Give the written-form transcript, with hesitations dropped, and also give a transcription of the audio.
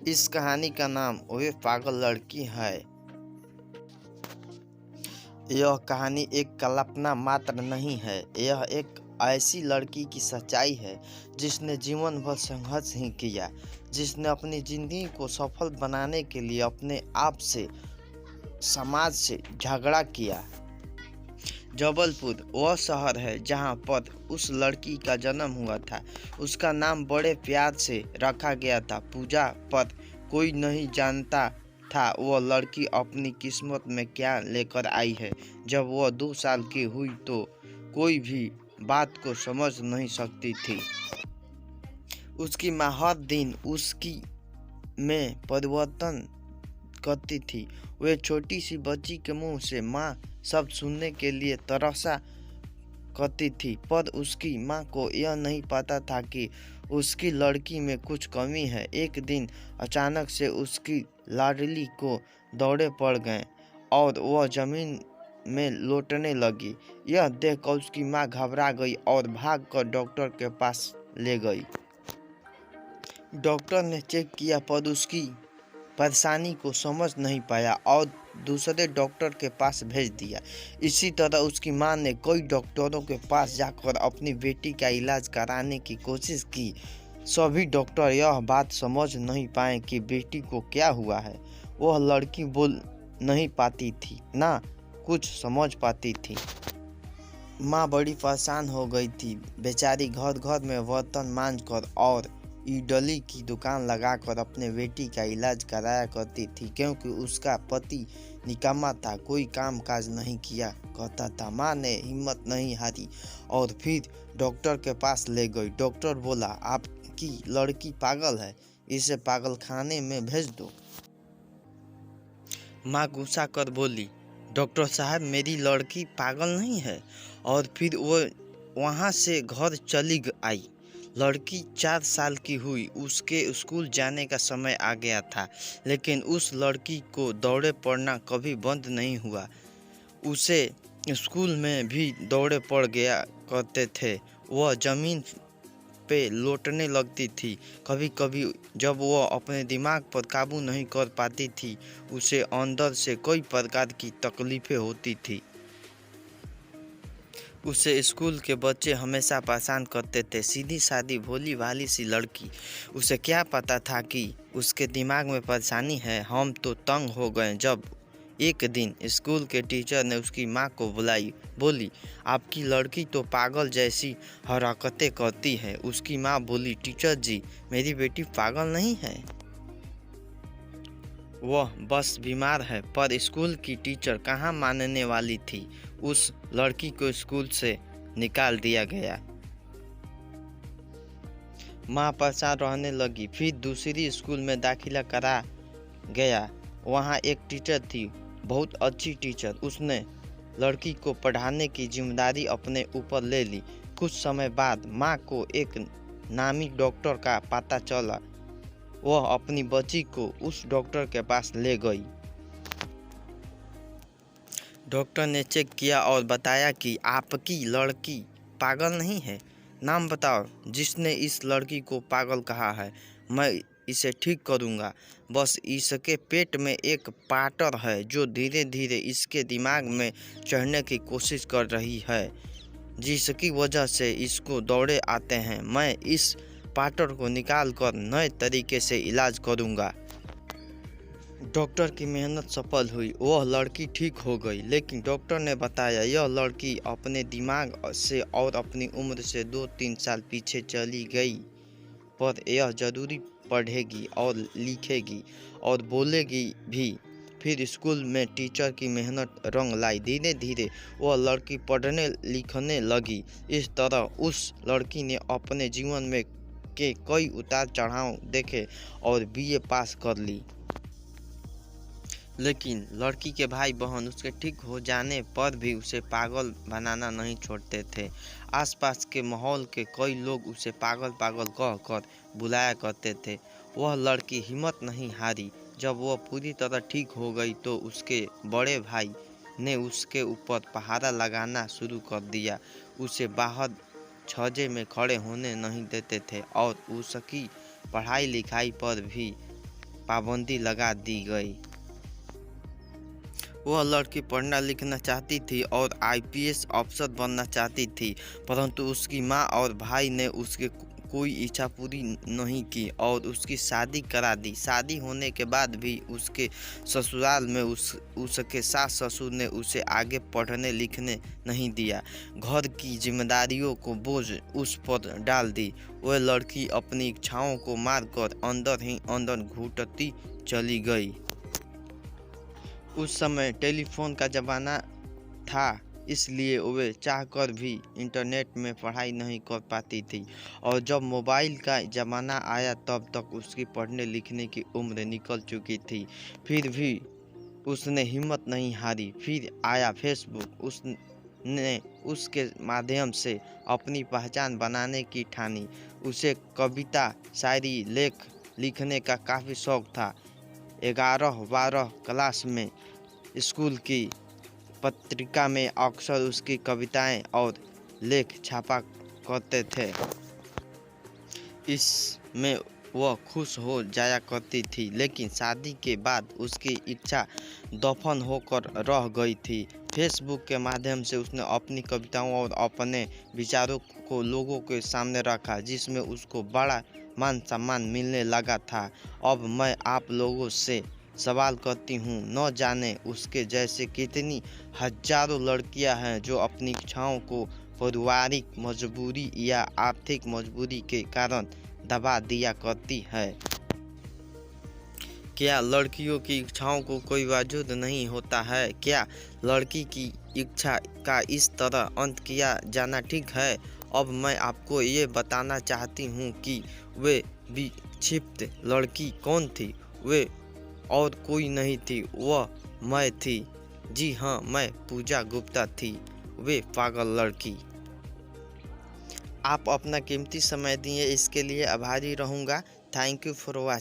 इस कहानी का नाम वे पागल लड़की है। यह कहानी एक कल्पना मात्र नहीं है, यह एक ऐसी लड़की की सच्चाई है जिसने जीवन भर संघर्ष ही किया, जिसने अपनी ज़िंदगी को सफल बनाने के लिए अपने आप से, समाज से झगड़ा किया। जबलपुर वह शहर है जहां पर उस लड़की का जन्म हुआ था। उसका नाम बड़े प्यार से रखा गया था, पूजा, पर कोई नहीं जानता था वह लड़की अपनी किस्मत में क्या लेकर आई है। जब वह 2 साल की हुई तो कोई भी बात को समझ नहीं सकती थी। उसकी माँ हर दिन उसकी में परिवर्तन करती थी। वह छोटी सी बच्ची के मुंह से माँ सब सुनने के लिए तरसा करती थी, पर उसकी माँ को यह नहीं पता था कि उसकी लड़की में कुछ कमी है। एक दिन अचानक से उसकी लाडली को दौरे पड़ गए और वह जमीन में लौटने लगी। यह देखकर उसकी माँ घबरा गई और भागकर डॉक्टर के पास ले गई। डॉक्टर ने चेक किया पर उसकी परेशानी को समझ नहीं पाया और दूसरे डॉक्टर के पास भेज दिया। इसी तरह उसकी मां ने कई डॉक्टरों के पास जाकर अपनी बेटी का इलाज कराने की कोशिश की। सभी डॉक्टर यह बात समझ नहीं पाए कि बेटी को क्या हुआ है। वह लड़की बोल नहीं पाती थी, ना कुछ समझ पाती थी। माँ बड़ी परेशान हो गई थी। बेचारी घर घर में बर्तन मांजकर और इडली की दुकान लगाकर अपने बेटी का इलाज कराया करती थी, क्योंकि उसका पति निकम्मा था, कोई काम काज नहीं किया करता था। माँ ने हिम्मत नहीं हारी और फिर डॉक्टर के पास ले गई। डॉक्टर बोला, आपकी लड़की पागल है, इसे पागल खाने में भेज दो। माँ गुस्सा कर बोली, डॉक्टर साहब मेरी लड़की पागल नहीं है। और फिर वो वहाँ से घर चली आई। लड़की 4 साल की हुई, उसके स्कूल जाने का समय आ गया था, लेकिन उस लड़की को दौड़े पड़ना कभी बंद नहीं हुआ। उसे स्कूल में भी दौड़े पड़ गया करते थे। वह जमीन पे लौटने लगती थी। कभी कभी जब वह अपने दिमाग पर काबू नहीं कर पाती थी, उसे अंदर से कई प्रकार की तकलीफें होती थी। उसे स्कूल के बच्चे हमेशा परेशान करते थे। सीधी सादी भोली भाली सी लड़की, उसे क्या पता था कि उसके दिमाग में परेशानी है। हम तो तंग हो गए जब एक दिन स्कूल के टीचर ने उसकी माँ को बुलाई। बोली, आपकी लड़की तो पागल जैसी हरकतें करती है। उसकी माँ बोली, टीचर जी मेरी बेटी पागल नहीं है, वह बस बीमार है। पर स्कूल की टीचर कहाँ मानने वाली थी। उस लड़की को स्कूल से निकाल दिया गया। माँ परेशान रहने लगी। फिर दूसरी स्कूल में दाखिला करा गया। वहाँ एक टीचर थी, बहुत अच्छी टीचर। उसने लड़की को पढ़ाने की जिम्मेदारी अपने ऊपर ले ली। कुछ समय बाद माँ को एक नामी डॉक्टर का पता चला। वह अपनी बच्ची को उस डॉक्टर के पास ले गई। डॉक्टर ने चेक किया और बताया कि आपकी लड़की पागल नहीं है। नाम बताओ जिसने इस लड़की को पागल कहा है, मैं इसे ठीक करूंगा। बस इसके पेट में एक पाटर है जो धीरे धीरे इसके दिमाग में चढ़ने की कोशिश कर रही है, जिसकी वजह से इसको दौरे आते हैं। मैं इस पाटर को निकाल कर नए तरीके से इलाज करूंगा। डॉक्टर की मेहनत सफल हुई, वह लड़की ठीक हो गई। लेकिन डॉक्टर ने बताया यह लड़की अपने दिमाग से और अपनी उम्र से 2-3 साल पीछे चली गई, पर यह जरूरी पढ़ेगी और लिखेगी और बोलेगी भी। फिर स्कूल में टीचर की मेहनत रंग लाई। धीरे धीरे वह लड़की पढ़ने लिखने लगी। इस तरह उस लड़की ने अपने जीवन में के कई उतार चढ़ाव देखे और बीए पास कर ली। लेकिन लड़की के भाई बहन उसके ठीक हो जाने पर भी उसे पागल बनाना नहीं छोड़ते थे। आसपास के माहौल के कई लोग उसे पागल पागल कह कर बुलाया करते थे। वह लड़की हिम्मत नहीं हारी। जब वह पूरी तरह ठीक हो गई तो उसके बड़े भाई ने उसके ऊपर पहरा लगाना शुरू कर दिया। उसे बाहर छज्जे में खड़े होने नहीं देते थे और उसकी पढ़ाई लिखाई पर भी पाबंदी लगा दी गई। वह लड़की पढ़ना लिखना चाहती थी और आईपीएस अफसर बनना चाहती थी, परंतु उसकी मां और भाई ने उसकी कोई इच्छा पूरी नहीं की और उसकी शादी करा दी। शादी होने के बाद भी उसके ससुराल में उसके सास ससुर ने उसे आगे पढ़ने लिखने नहीं दिया। घर की जिम्मेदारियों को बोझ उस पर डाल दी। वह लड़की अपनी इच्छाओं को मारकर अंदर ही अंदर घुटती चली गई। उस समय टेलीफोन का ज़माना था, इसलिए वे चाहकर भी इंटरनेट में पढ़ाई नहीं कर पाती थी, और जब मोबाइल का ज़माना आया तब तक उसकी पढ़ने लिखने की उम्र निकल चुकी थी। फिर भी उसने हिम्मत नहीं हारी। फिर आया फेसबुक। उसने उसके माध्यम से अपनी पहचान बनाने की ठानी। उसे कविता, शायरी, लेख लिखने का काफ़ी शौक था। 11-12 क्लास में स्कूल की पत्रिका में अक्सर उसकी कविताएं और लेख छापा करते थे। इसमें वह खुश हो जाया करती थी, लेकिन शादी के बाद उसकी इच्छा दफन होकर रह गई थी। फेसबुक के माध्यम से उसने अपनी कविताओं और अपने विचारों को लोगों के सामने रखा, जिसमें उसको बड़ा मान सम्मान मिलने लगा था। अब मैं आप लोगों से सवाल करती हूँ, न जाने उसके जैसे कितनी हजारों लड़कियां हैं जो अपनी इच्छाओं को पारिवारिक मजबूरी या आर्थिक मजबूरी के कारण दबा दिया करती है। क्या लड़कियों की इच्छाओं को कोई वजूद नहीं होता है? क्या लड़की की इच्छा का इस तरह अंत किया जाना ठीक है? अब मैं आपको ये बताना चाहती हूँ कि वे विक्षिप्त लड़की कौन थी। वे और कोई नहीं थी, वह मैं थी। जी हाँ, मैं पूजा गुप्ता थी, वे पागल लड़की। आप अपना कीमती समय दिए, इसके लिए आभारी रहूँगा। Thank you for watching.